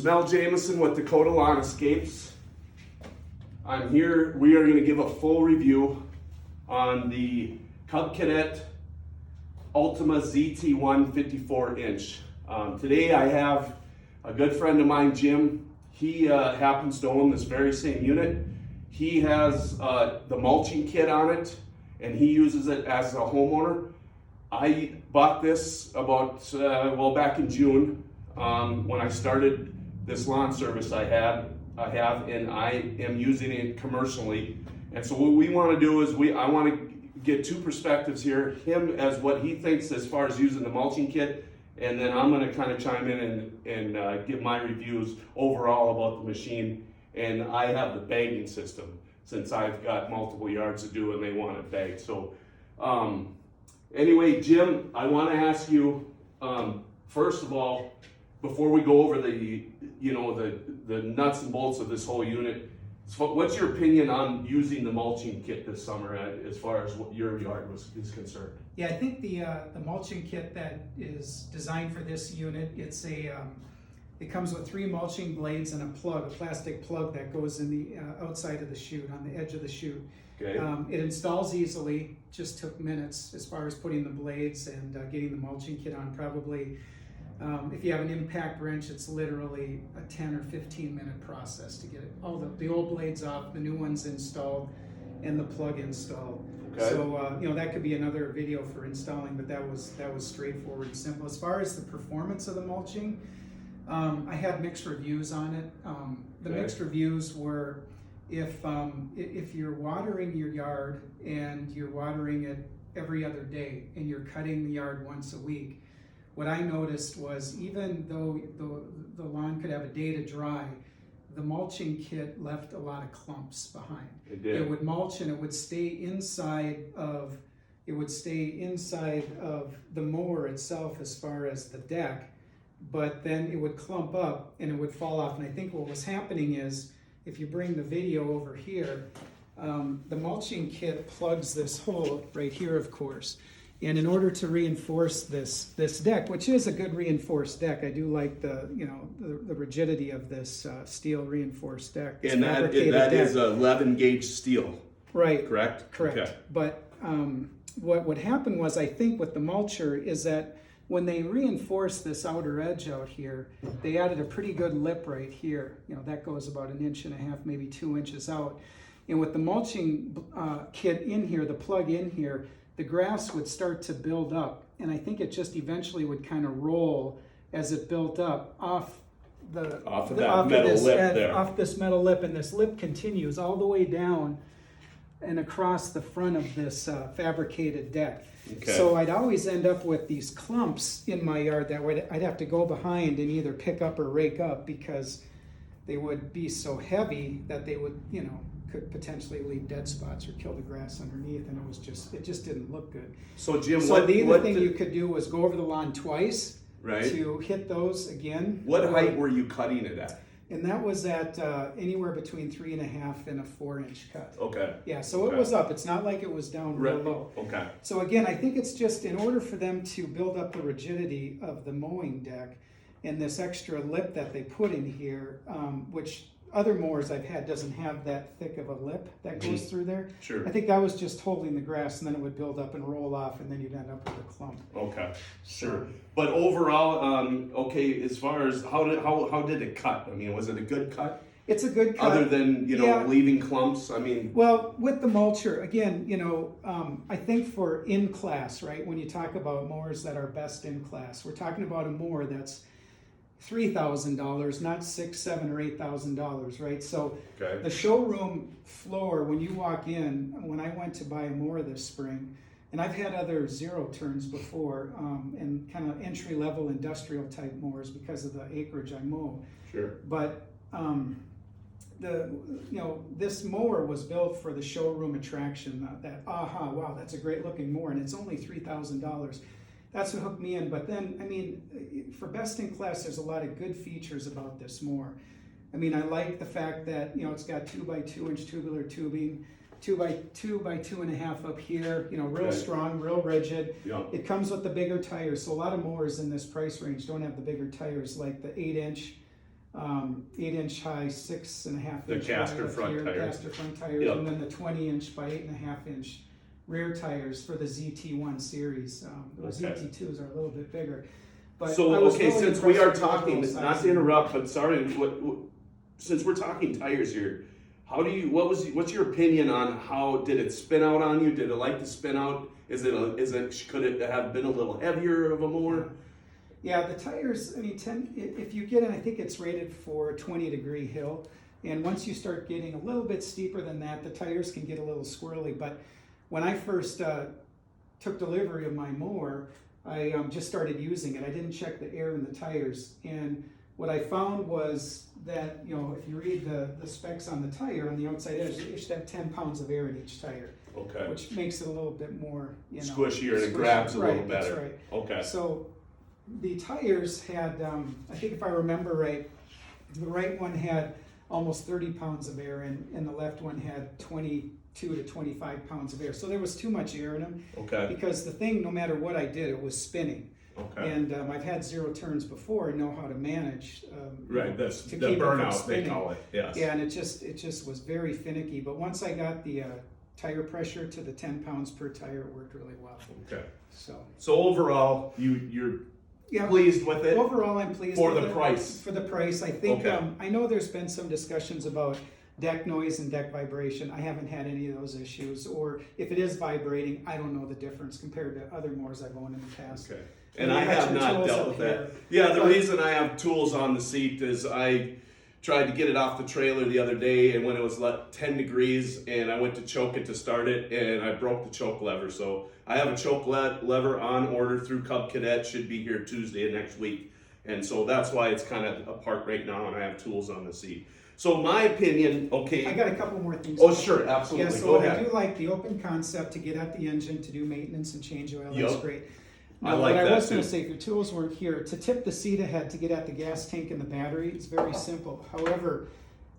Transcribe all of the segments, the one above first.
Mel Jamison with Dakota Lawn Escapes. I'm here. We are going to give a full review on the Cub Cadet Ultima ZT1 54-inch. Today I have a good friend of mine, Jim. He happens to own this very same unit. He has the mulching kit on it, and he uses it as a homeowner. I bought this about, back in June when I started this lawn service I have, and I am using it commercially. And so what we want to do is I want to get two perspectives here. Him as what he thinks as far as using the mulching kit, and then I'm going to kind of chime in and give my reviews overall about the machine. And I have the bagging system since I've got multiple yards to do and they want it bagged. So anyway, Jim, I want to ask you, first of all, before we go over the nuts and bolts of this whole unit, what's your opinion on using the mulching kit this summer as far as what your yard is concerned? Yeah, I think the mulching kit that is designed for this unit, it comes with 3 mulching blades and a plug, a plastic plug that goes in the outside of the chute, on the edge of the chute. Okay. It installs easily, just took minutes as far as putting the blades and getting the mulching kit on. Probably, if you have an impact wrench, it's literally a 10 or 15 minute process to get all the old blades off, the new ones installed, and the plug installed. Okay. So that could be another video for installing, but that was straightforward and simple. As far as the performance of the mulching, I had mixed reviews on it. The mixed reviews were, if you're watering your yard and you're watering it every other day and you're cutting the yard once a week, what I noticed was, even though the lawn could have a day to dry, the mulching kit left a lot of clumps behind. It did. It would mulch and it would stay inside of the mower itself as far as the deck, but then it would clump up and it would fall off. And I think what was happening is, if you bring the video over here, the mulching kit plugs this hole right here, of course. And in order to reinforce this deck, which is a good reinforced deck, I do like the rigidity of this steel reinforced deck. And that is 11 gauge steel. Right. Correct? Correct. Okay. But what happened was, I think with the mulcher, is that when they reinforced this outer edge out here, they added a pretty good lip right here. That goes about 1.5 inches, maybe 2 inches out. And with the mulching kit in here, the plug in here, the grass would start to build up, and I think it just eventually would kind of roll as it built up off this metal lip, and this lip continues all the way down and across the front of this fabricated deck. Okay. So I'd always end up with these clumps in my yard that I'd have to go behind and either pick up or rake up, because they would be so heavy that they would, could potentially leave dead spots or kill the grass underneath, and it just didn't look good. So Jim, the thing you could do was go over the lawn twice, right, to hit those again. What height were you cutting it at? And that was at anywhere between 3.5 and a 4-inch cut. Okay. Yeah, so it was up. It's not like it was down real low. Okay. So again, I think it's just in order for them to build up the rigidity of the mowing deck, and this extra lip that they put in here, which other mowers I've had doesn't have that thick of a lip that goes through there. Sure. I think that was just holding the grass, and then it would build up and roll off, and then you'd end up with a clump. Okay, sure. But overall, as far as how did it cut? I mean, was it a good cut? It's a good cut. Other than leaving clumps. I mean. Well, with the mulcher, again, I think for in class, right? When you talk about mowers that are best in class, we're talking about a mower that's $3,000, not $6,000, $7,000, or $8,000, right? So the showroom floor, when you walk in, when I went to buy a mower this spring, and I've had other zero turns before, and kind of entry-level industrial type mowers because of the acreage I mow. Sure. But this mower was built for the showroom attraction. Wow, that's a great looking mower, and it's only $3,000. That's what hooked me in. But then, I mean, for best in class, there's a lot of good features about this mower. I mean, I like the fact that, it's got 2x2 inch tubular tubing, 2x2 by 2.5 up here, real strong, real rigid. Yeah. It comes with the bigger tires. So a lot of mowers in this price range don't have the bigger tires, like the 8-inch 8-inch high, 6.5 The inch caster wide front tires. caster front tires, Yep. and then the 20-inch by 8.5 inch rear tires for the ZT1 series. The Okay. ZT2s are a little bit bigger. But I So, was okay, really since we impressed are with the overall talking, not size. to interrupt, but sorry, since we're talking tires here, what's your opinion on how, did it spin out on you? Did it like to spin out? Could it have been a little heavier of a mower? Yeah, the tires, I mean, if you get in, I think it's rated for a 20-degree hill. And once you start getting a little bit steeper than that, the tires can get a little squirrely. But when I first took delivery of my mower, I just started using it. I didn't check the air in the tires. And what I found was that, you know, if you read the specs on the tire, on the outside edge, it should have 10 pounds of air in each tire. Okay. Which makes it a little bit more, you know, Squishier and it grabs a little right, better. That's right. Okay. So the tires had, I think if I remember right, the right one had almost 30 pounds of air in, and the left one had 22 to 25 pounds of air. So there was too much air in them. Okay. Because the thing, no matter what I did, it was spinning. Okay. And I've had 0 turns before and know how to manage. Right, that's to the keep it from burnout, they spinning. call it, yes. Yeah, and it just was very finicky. But once I got the tire pressure to the 10 pounds per tire, it worked really well. Okay. So overall, you're yeah, pleased with it? overall, I'm pleased For with the it. price? For the price, I think. Okay. I know there's been some discussions about deck noise and deck vibration. I haven't had any of those issues. Or if it is vibrating, I don't know the difference compared to other mowers I've owned in the past. Okay. And You I got have your not tools dealt up with here. that. Yeah, the But- reason I have tools on the seat is I tried to get it off the trailer the other day, and when it was 10 degrees, and I went to choke it to start it, and I broke the choke lever. So I have a choke lever on order through Cub Cadet, should be here Tuesday of next week. And so that's why it's kind of apart right now, and I have tools on the seat. So my opinion, okay. I got a couple more things. Oh, sure, absolutely. Yeah, so Go I ahead. do like the open concept to get at the engine, to do maintenance and change oil. That's Yep. great. I Now, like what that I was going too. to say, if your tools weren't here, to tip the seat ahead to get at the gas tank and the battery, it's very simple. However,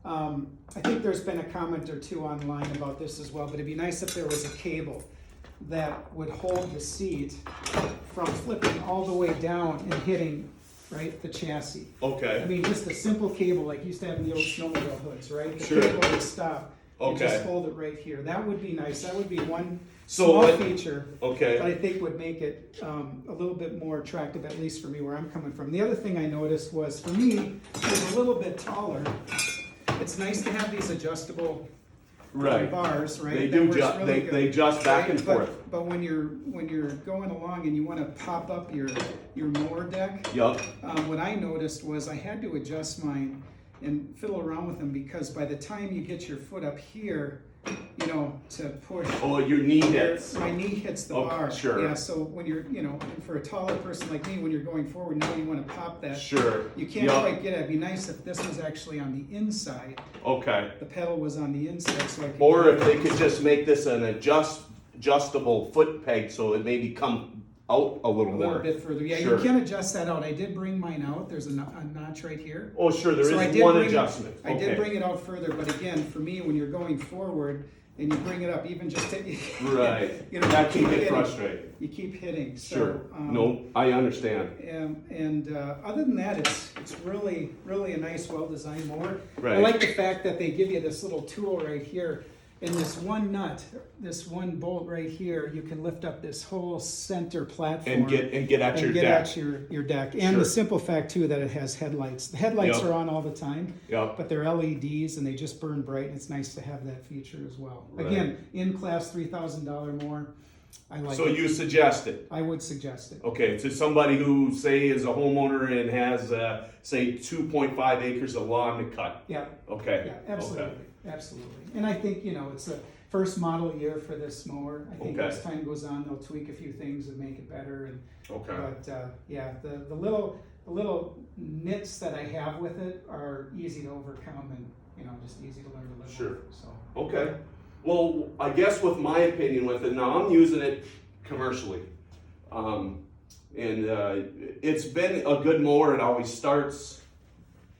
I think there's been a comment or two online about this as well, but it'd be nice if there was a cable that would hold the seat from flipping all the way down and hitting, right, the chassis. I Okay. mean, just a simple cable like you used to have in the old snowmobile hoods, right? The Sure. cable would stop. You Okay. just hold it right here. That would be nice. That would be one So small what- feature Okay. that I think would make it a little bit more attractive, at least for me, where I'm coming from. The other thing I noticed was, for me, it was a little bit taller. It's nice to have these adjustable Right. bars, right? They That do works just, really they good. adjust back and But- forth. But when you're going along and you want to pop up your mower deck, Yup. what I noticed was I had to adjust mine and fiddle around with them, because by the time you get your foot up here, you know, to push, Oh, your knee hits. my knee hits the Oh, bar. sure. Yeah, so when you're, you know, and for a taller person like me, when you're going forward, now you want to pop that. Sure. You can't Yup. quite get it. It'd be nice if this was actually on the inside. Okay. The pedal was on the inside, so I could. Or if they could just make this an adjustable foot peg so it maybe come out a little A more. little bit further. Yeah, Sure. you can adjust that out. I did bring mine out. There's a notch right here. Oh, sure, there So I is did one bring it- adjustment. I did Okay. bring it out further, but again, for me, when you're going forward and you bring it up, even just to, Right. you know, That you can keep get hitting. frustrating. You keep hitting. So, Sure. No, I understand. And other than that, it's really a nice, well-designed mower. I Right. like the fact that they give you this little tool right here, and this one nut, this one bolt right here, you can lift up this whole center platform And get at your and get deck. at your deck. And Sure. the simple fact too that it has headlights. The headlights Yep. are on all the time, Yep. but they're LEDs and they just burn bright, and it's nice to have that feature as well. Right. Again, in class $3,000 more. I like So it. you suggest it. I would suggest it. Okay, to somebody who, say, is a homeowner and has, say, 2.5 acres of lawn to cut. Yeah. Okay. Yeah, absolutely, Okay. absolutely. And I think, you know, it's the first model year for this mower. I think Okay. as time goes on, they'll tweak a few things and make it better. And Okay. but yeah, the little nits that I have with it are easy to overcome, and you know, just easy to learn to live Sure. with. So Okay. Well, I guess with my opinion with it, now I'm using it commercially. It's been a good mower. It always starts.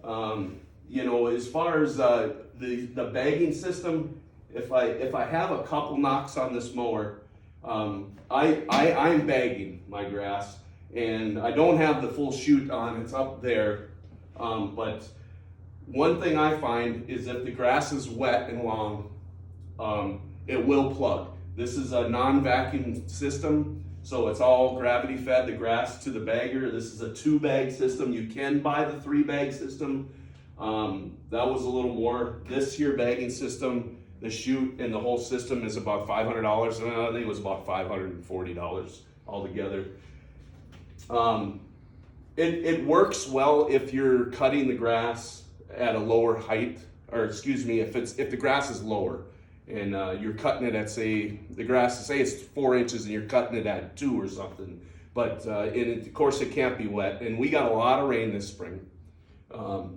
You know, as far as the bagging system, if I have a couple knocks on this mower, I'm bagging my grass, and I don't have the full chute on. It's up there, but one thing I find is if the grass is wet and long, it will plug. This is a non-vacuum system, so it's all gravity fed the grass to the bagger. This is a 2-bag system. You can buy the 3-bag system. That was a little more. This here bagging system, the chute and the whole system is about $500, and I think it was about $540 altogether. It works well if you're cutting the grass at a lower height, or excuse me, if the grass is lower and you're cutting it at, say, the grass, say it's 4 inches and you're cutting it at 2 or something. But of course it can't be wet, and we got a lot of rain this spring.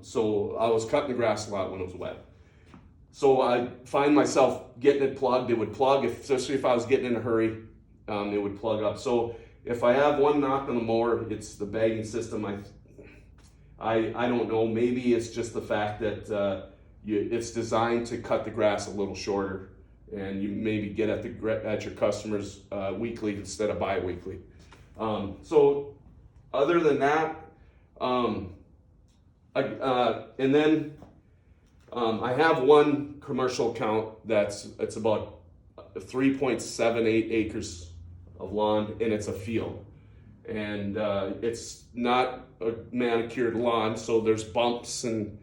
So I was cutting the grass a lot when it was wet. So I find myself getting it plugged. It would plug, especially if I was getting in a hurry, it would plug up. So if I have one knock on the mower, it's the bagging system. I don't know, maybe it's just the fact that it's designed to cut the grass a little shorter, and you maybe get at your customers weekly instead of bi-weekly. So other than that, and then I have one commercial account it's about 3.78 acres of lawn, and it's a field, and it's not a manicured lawn, so there's bumps and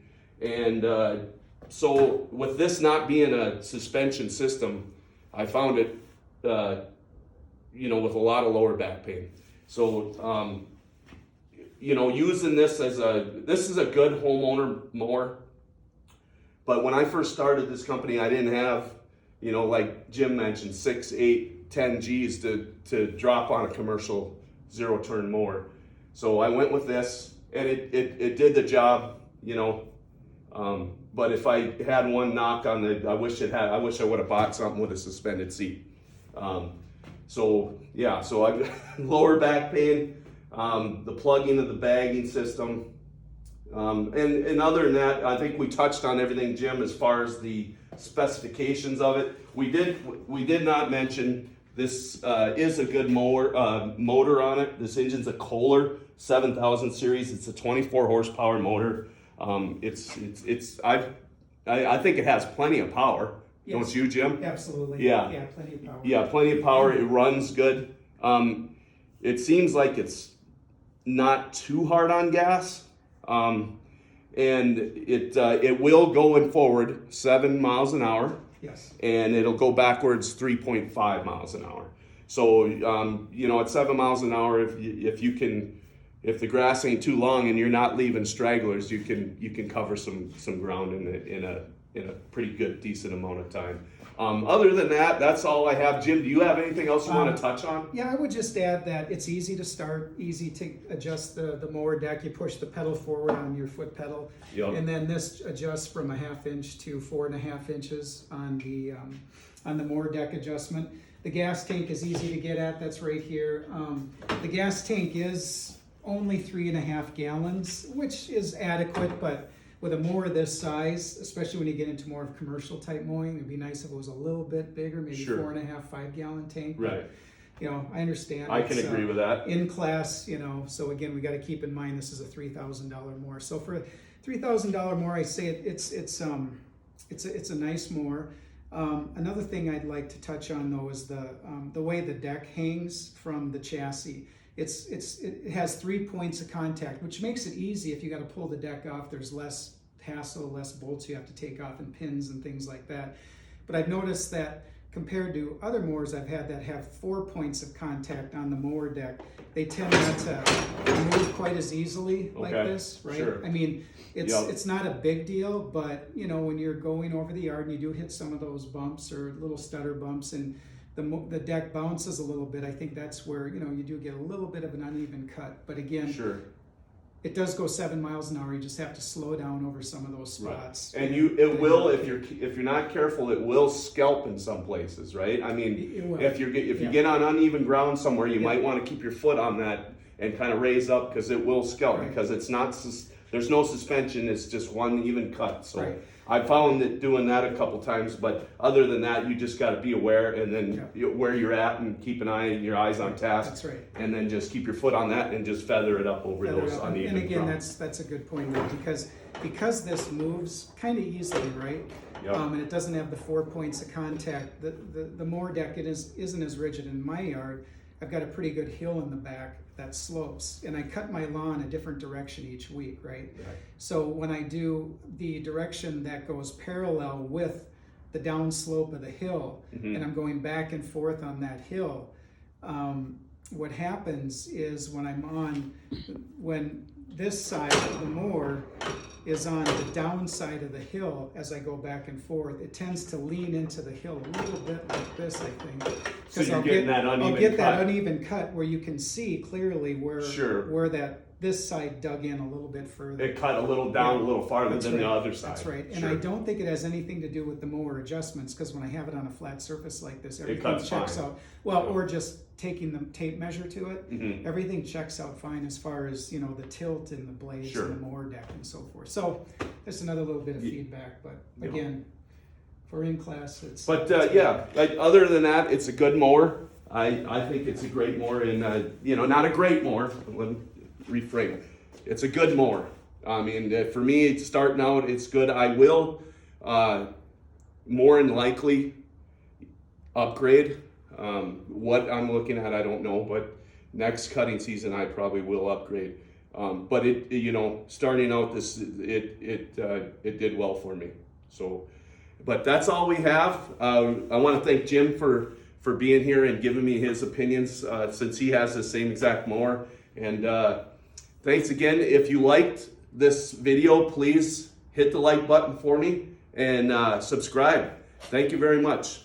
so with this not being a suspension system, I found it with a lot of lower back pain. So using this this is a good homeowner mower. But when I first started this company, I didn't have, like Jim mentioned, 6, 8, 10 G's to drop on a commercial 0-turn mower. So I went with this, and it did the job, but if I had one knock on I wish I would have bought something with a suspended seat. So I lower back pain, the plugging of the bagging system. And other than that, I think we touched on everything, Jim, as far as the specifications of it. We did not mention this is a good motor on it. This engine's a Kohler 7000 series. It's a 24 horsepower motor. I think it has plenty of power. Yes. Don't you, Jim? Absolutely. Yeah, plenty of power. Yeah, plenty of power. It runs good. It seems like it's not too hard on gas. And it will going forward 7 miles an hour. Yes. And it'll go backwards 3.5 miles an hour. So at 7 miles an hour, if the grass ain't too long and you're not leaving stragglers, you can cover some ground in a pretty good, decent amount of time. Other than that, that's all I have. Jim, do you have anything else you want to touch on? Yeah, I would just add that it's easy to start, easy to adjust the mower deck. You push the pedal forward on your foot pedal, yep. And then this adjusts from 1/2 inch to 4.5 inches on the mower deck adjustment. The gas tank is easy to get at. That's right here. The gas tank is only 3.5 gallons, which is adequate, but with a mower this size, especially when you get into more of commercial type mowing, it'd be nice if it was a little bit bigger, maybe sure. 4.5, 5 gallon tank. Right. I understand. I can agree with that. In class, so again, we got to keep in mind this is a $3,000 mower. So for a $3,000 mower, I say it's a nice mower. Another thing I'd like to touch on though is the way the deck hangs from the chassis. It has 3 points of contact, which makes it easy if you got to pull the deck off. There's less hassle, less bolts you have to take off, and pins and things like that. But I've noticed that compared to other mowers I've had that have 4 points of contact on the mower deck, they tend not to move quite as easily like this, right? Sure. I mean, it's not a big deal, but when you're going over the yard and you do hit some of those bumps or little stutter bumps and the deck bounces a little bit, I think that's where you do get a little bit of an uneven cut. But again, sure. It does go 7 miles an hour. You just have to slow down over some of those spots. Right. And it will, if you're not careful, it will scalp in some places, right? I mean, if you get on uneven ground somewhere, you might want to keep your foot on that and kind of raise up because it will scalp because it's not There's no suspension, it's just one even cut. So Right. I found that doing that a couple times, but other than that, you just got to be aware and then where you're at and keep your eyes on task. That's right. And then just keep your foot on that and just feather it up over Feather those it up. uneven And again, ground. that's a good point, Rick, because this moves kind of easily, right? Yep. And it doesn't have the 4 points of contact. The mower deck isn't as rigid in my yard. I've got a pretty good hill in the back that slopes, and I cut my lawn a different direction each week, right? So when I do the direction that goes parallel with the downslope of the hill, and I'm going back and forth on that hill, what happens is when this side of the mower is on the downside of the hill, as I go back and forth, it tends to lean into the hill a little bit like this, I think. So you're getting that uneven I'll get cut. that uneven cut where you can see clearly where Sure. this side dug in a little bit further. It cut a little down, a little farther That's than the right. other side. That's right. And Sure. I don't think it has anything to do with the mower adjustments, because when I have it on a flat surface like this, everything cuts checks fine. out. Well, or just taking the tape measure to it, Mhm. everything checks out fine as far as, the tilt in the blades Sure. and the mower deck and so forth. So that's another little bit of feedback, but again, for in class, it's. But other than that, it's a good mower. I think it's a great mower, and not a great mower. Let me reframe it. It's a good mower. I mean, for me, it's starting out, it's good. I will more than likely upgrade. What I'm looking at, I don't know, but next cutting season, I probably will upgrade. But starting out it did well for me. So, but that's all we have. I want to thank Jim for being here and giving me his opinions, since he has the same exact mower. And thanks again. If you liked this video, please hit the like button for me and subscribe. Thank you very much.